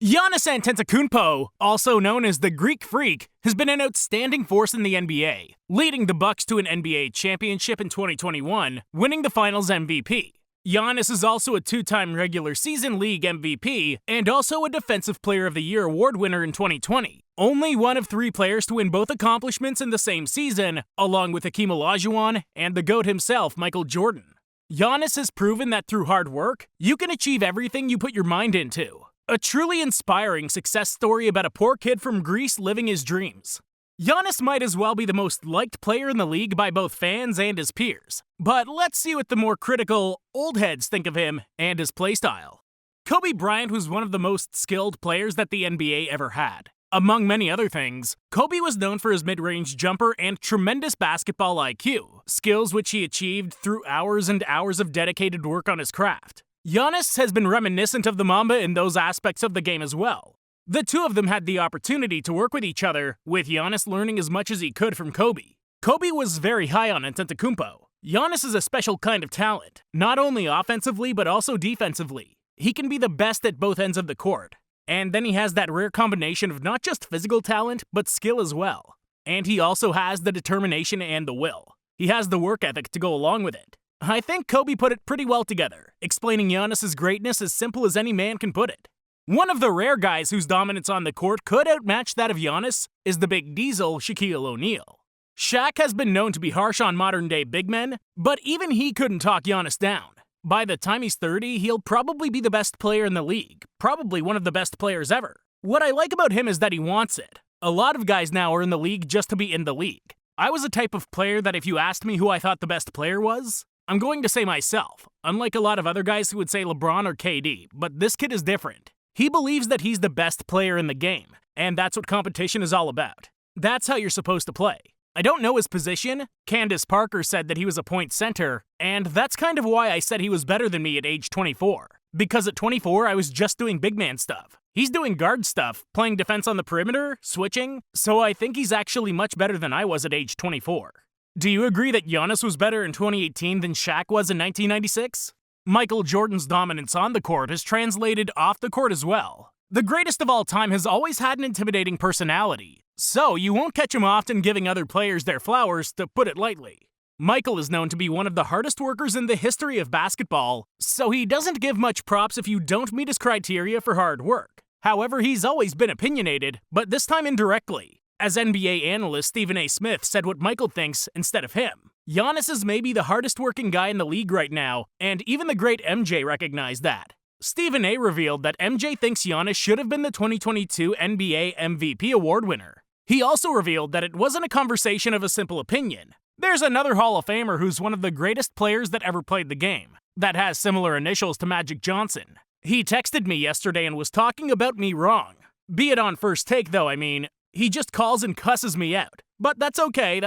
Giannis Antetokounmpo, also known as the Greek Freak, has been an outstanding force in the NBA, leading the Bucks to an NBA championship in 2021, winning the Finals MVP. Giannis is also a two-time regular season league MVP and also a Defensive Player of the Year award winner in 2020. Only one of three players to win both accomplishments in the same season, along with Hakeem Olajuwon and the GOAT himself, Michael Jordan. Giannis has proven that through hard work, you can achieve everything you put your mind into. A truly inspiring success story about a poor kid from Greece living his dreams. Giannis might as well be the most liked player in the league by both fans and his peers. But let's see what the more critical old heads think of him and his playstyle. Kobe Bryant was one of the most skilled players that the NBA ever had. Among many other things, Kobe was known for his mid-range jumper and tremendous basketball IQ, skills which he achieved through hours and hours of dedicated work on his craft. Giannis has been reminiscent of the Mamba in those aspects of the game as well. The two of them had the opportunity to work with each other, with Giannis learning as much as he could from Kobe. Kobe was very high on Antetokounmpo. Giannis is a special kind of talent, not only offensively but also defensively. He can be the best at both ends of the court. And then he has that rare combination of not just physical talent, but skill as well. And he also has the determination and the will. He has the work ethic to go along with it. I think Kobe put it pretty well together, explaining Giannis' greatness as simple as any man can put it. One of the rare guys whose dominance on the court could outmatch that of Giannis is the big diesel Shaquille O'Neal. Shaq has been known to be harsh on modern-day big men, but even he couldn't talk Giannis down. By the time he's 30, he'll probably be the best player in the league, probably one of the best players ever. What I like about him is that he wants it. A lot of guys now are in the league just to be in the league. I was a type of player that if you asked me who I thought the best player was, I'm going to say myself, unlike a lot of other guys who would say LeBron or KD, but this kid is different. He believes that he's the best player in the game, and that's what competition is all about. That's how you're supposed to play. I don't know his position. Candace Parker said that he was a point center, and that's kind of why I said he was better than me at age 24. Because at 24, I was just doing big man stuff. He's doing guard stuff, playing defense on the perimeter, switching, so I think he's actually much better than I was at age 24. Do you agree that Giannis was better in 2018 than Shaq was in 1996? Michael Jordan's dominance on the court has translated off the court as well. The greatest of all time has always had an intimidating personality, so you won't catch him often giving other players their flowers, to put it lightly. Michael is known to be one of the hardest workers in the history of basketball, so he doesn't give much props if you don't meet his criteria for hard work. However, he's always been opinionated, but this time indirectly. As NBA analyst Stephen A. Smith said what Michael thinks instead of him. Giannis is maybe the hardest working guy in the league right now, and even the great MJ recognized that. Stephen A. revealed that MJ thinks Giannis should have been the 2022 NBA MVP award winner. He also revealed that it wasn't a conversation of a simple opinion. There's another Hall of Famer who's one of the greatest players that ever played the game, that has similar initials to Magic Johnson. He texted me yesterday and was talking about me wrong. Be it on first take though, I mean. He just calls and cusses me out. But that's okay,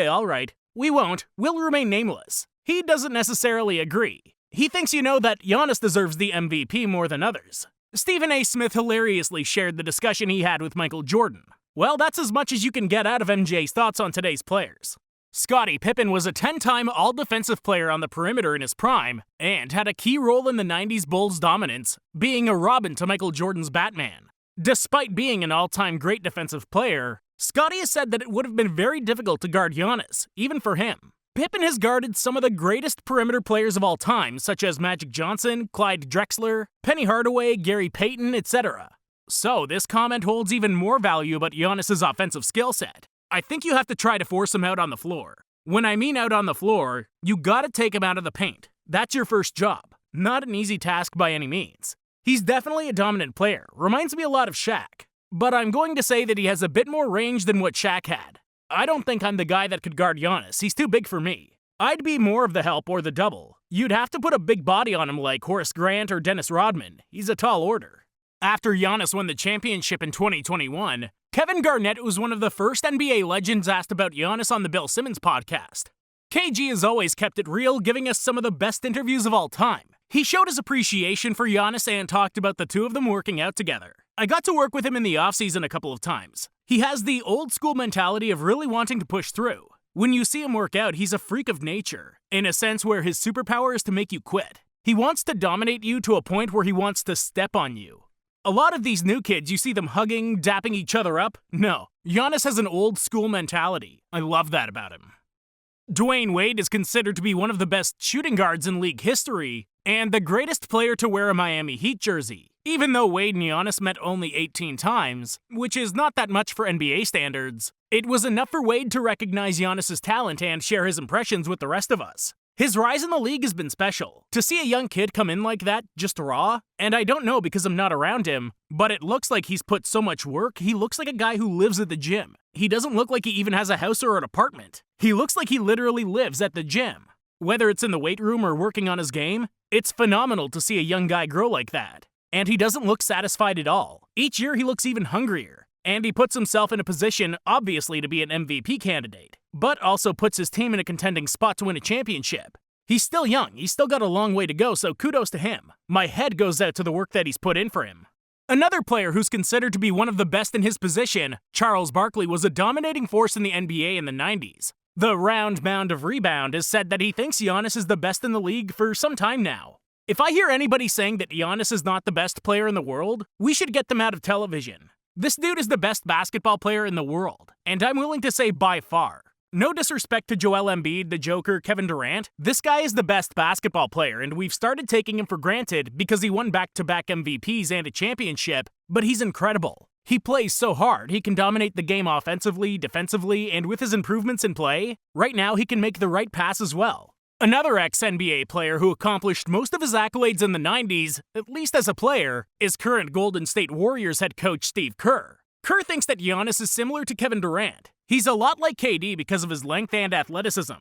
alright. We won't. We'll remain nameless. He doesn't necessarily agree. He thinks that Giannis deserves the MVP more than others. Stephen A. Smith hilariously shared the discussion he had with Michael Jordan. Well, that's as much as you can get out of MJ's thoughts on today's players. Scottie Pippen was a 10-time all-defensive player on the perimeter in his prime, and had a key role in the 90s Bulls' dominance, being a Robin to Michael Jordan's Batman. Despite being an all-time great defensive player, Scottie has said that it would have been very difficult to guard Giannis, even for him. Pippen has guarded some of the greatest perimeter players of all time, such as Magic Johnson, Clyde Drexler, Penny Hardaway, Gary Payton, etc. So this comment holds even more value about Giannis' offensive skill set. I think you have to try to force him out on the floor. When I mean out on the floor, you gotta take him out of the paint. That's your first job. Not an easy task by any means. He's definitely a dominant player, reminds me a lot of Shaq. But I'm going to say that he has a bit more range than what Shaq had. I don't think I'm the guy that could guard Giannis, he's too big for me. I'd be more of the help or the double. You'd have to put a big body on him like Horace Grant or Dennis Rodman. He's a tall order. After Giannis won the championship in 2021, Kevin Garnett was one of the first NBA legends asked about Giannis on the Bill Simmons podcast. KG has always kept it real, giving us some of the best interviews of all time. He showed his appreciation for Giannis and talked about the two of them working out together. I got to work with him in the offseason a couple of times. He has the old school mentality of really wanting to push through. When you see him work out, he's a freak of nature, in a sense where his superpower is to make you quit. He wants to dominate you to a point where he wants to step on you. A lot of these new kids, you see them hugging, dapping each other up. No, Giannis has an old school mentality. I love that about him. Dwyane Wade is considered to be one of the best shooting guards in league history, and the greatest player to wear a Miami Heat jersey. Even though Wade and Giannis met only 18 times, which is not that much for NBA standards, it was enough for Wade to recognize Giannis' talent and share his impressions with the rest of us. His rise in the league has been special. To see a young kid come in like that, just raw, and I don't know because I'm not around him, but it looks like he's put so much work. He looks like a guy who lives at the gym. He doesn't look like he even has a house or an apartment. He looks like he literally lives at the gym. Whether it's in the weight room or working on his game, it's phenomenal to see a young guy grow like that. And he doesn't look satisfied at all. Each year he looks even hungrier. And he puts himself in a position, obviously, to be an MVP candidate, but also puts his team in a contending spot to win a championship. He's still young, he's still got a long way to go, so kudos to him. My head goes out to the work that he's put in for him. Another player who's considered to be one of the best in his position, Charles Barkley, was a dominating force in the NBA in the 90s. The round mound of rebound has said that he thinks Giannis is the best in the league for some time now. If I hear anybody saying that Giannis is not the best player in the world, we should get them out of television. This dude is the best basketball player in the world, and I'm willing to say by far. No disrespect to Joel Embiid, the Joker, Kevin Durant, this guy is the best basketball player, and we've started taking him for granted because he won back-to-back MVPs and a championship, but he's incredible. He plays so hard, he can dominate the game offensively, defensively, and with his improvements in play, right now he can make the right pass as well. Another ex-NBA player who accomplished most of his accolades in the 90s, at least as a player, is current Golden State Warriors head coach Steve Kerr. Kerr thinks that Giannis is similar to Kevin Durant. He's a lot like KD because of his length and athleticism.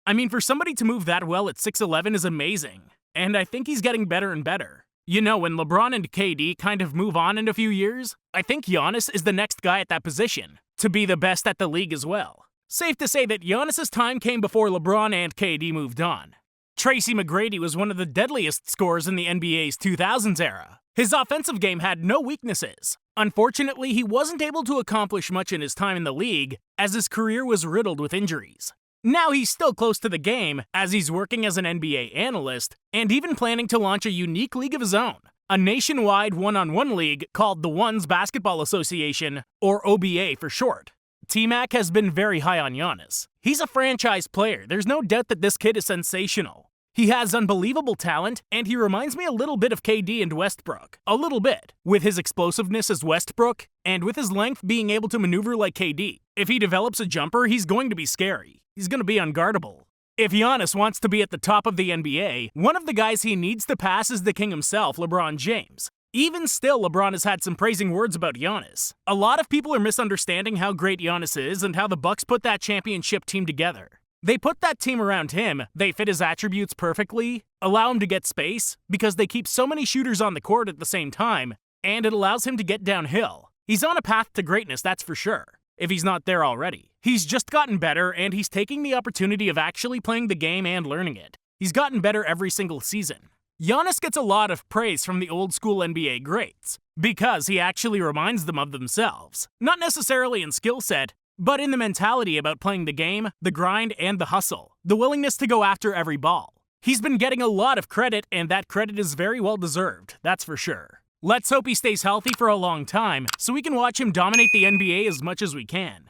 I mean, for somebody to move that well at 6'11" is amazing, and I think he's getting better and better. You know, when LeBron and KD kind of move on in a few years, I think Giannis is the next guy at that position, to be the best at the league as well. Safe to say that Giannis' time came before LeBron and KD moved on. Tracy McGrady was one of the deadliest scorers in the NBA's 2000s era. His offensive game had no weaknesses. Unfortunately, he wasn't able to accomplish much in his time in the league, as his career was riddled with injuries. Now he's still close to the game, as he's working as an NBA analyst, and even planning to launch a unique league of his own, a nationwide one-on-one league called the Ones Basketball Association, or OBA for short. T-Mac has been very high on Giannis. He's a franchise player. There's no doubt that this kid is sensational. He has unbelievable talent, and he reminds me a little bit of KD and Westbrook. A little bit. With his explosiveness as Westbrook, and with his length being able to maneuver like KD. If he develops a jumper, he's going to be scary. He's going to be unguardable. If Giannis wants to be at the top of the NBA, one of the guys he needs to pass is the king himself, LeBron James. Even still, LeBron has had some praising words about Giannis. A lot of people are misunderstanding how great Giannis is and how the Bucks put that championship team together. They put that team around him, they fit his attributes perfectly, allow him to get space, because they keep so many shooters on the court at the same time, and it allows him to get downhill. He's on a path to greatness, that's for sure, if he's not there already. He's just gotten better, and he's taking the opportunity of actually playing the game and learning it. He's gotten better every single season. Giannis gets a lot of praise from the old school NBA greats, because he actually reminds them of themselves. Not necessarily in skill set, but in the mentality about playing the game, the grind, and the hustle. The willingness to go after every ball. He's been getting a lot of credit, and that credit is very well deserved, that's for sure. Let's hope he stays healthy for a long time, so we can watch him dominate the NBA as much as we can.